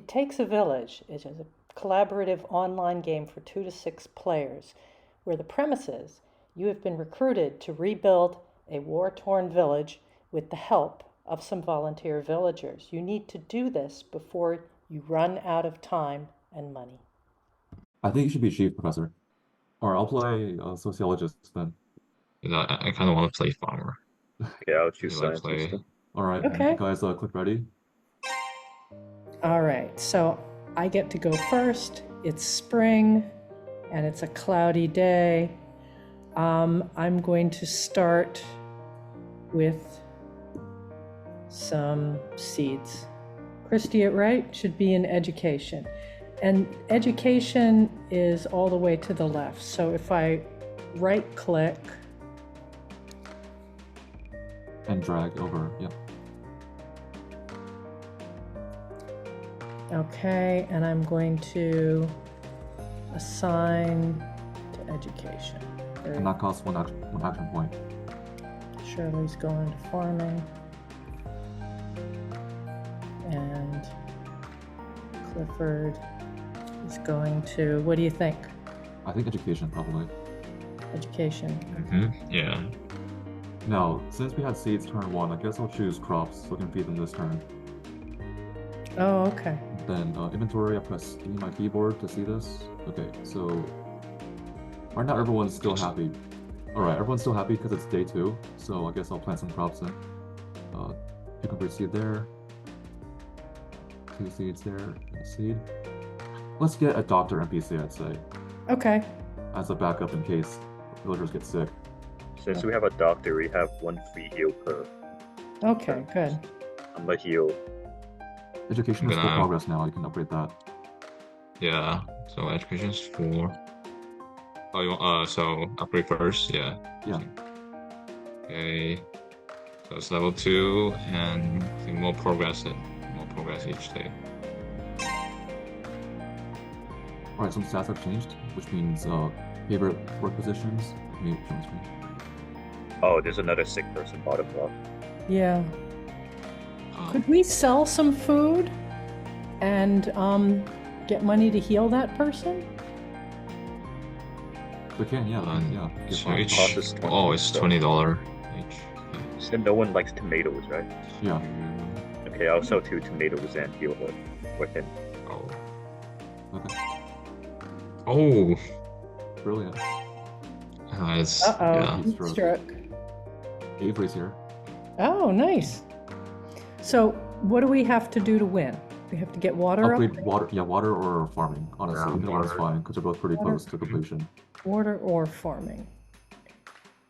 Takes a Village is a collaborative online game for 2 to 6 players, where the premise is you have been recruited to rebuild a war-torn village with the help of some volunteer villagers. You need to do this before you run out of time and money. I think you should be chief professor. Or I'll play sociologist then. I kind of want to play farmer. Yeah, I'll I choose like scientist. play. All right, Okay. guys, click ready. All right, so I get to go first. It's spring and it's a cloudy day. I'm going to start with some seeds. Christy, it right? Should be in education. And education is all the way to the left. So if I right click, And drag over, yeah. okay, and I'm going to assign to education. And that costs one action point. Shirley's going to farming. And Clifford is going to, what do you think? I think education, probably. Education. Yeah. Now, since we had seeds turn 1, I guess I'll choose crops so I can feed them this turn. Oh, okay. Then inventory, I press E on my keyboard to see this. Okay, so right now everyone's still happy. Alright, everyone's still happy because it's day 2, so I guess I'll plant some crops in. Cucumber seed there. 2 seeds there, and a seed. Let's get a doctor NPC, I'd say, Okay. as a backup in case villagers get sick. Since we have a doctor, we have 1 free heal per. Okay, good. I'm a heal. Education is still Gonna- progress now, you can upgrade that. Yeah. So education's 4. Oh, you want, so upgrade first? Yeah. Yeah. Okay. So it's level 2 and I think more progress each day. Alright, some stats have changed, which means favorite work positions. Maybe it shows me. Oh, there's another sick person bottom left. Yeah. Oh, Could we sell some food and get money to heal that person? We can, yeah, yeah. Get so five. each, Cost is 20, oh, it's so- $20 each. So no one likes tomatoes, right? Yeah. Okay, I'll sell 2 tomatoes and heal her with him. Oh. Okay. Oh. Brilliant. It's, Uh-oh, yeah. heat struck. Avery's here. Oh, nice. So what do we have to do to win? We have to get water up? Upgrade water, yeah, water or farming. Honestly, Yeah, either one is water. fine because they're both pretty Water. close to completion. Water or farming?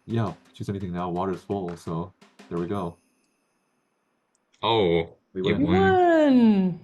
Yeah, choose anything now. Water's full, so there we go. Oh, We you win. win. One.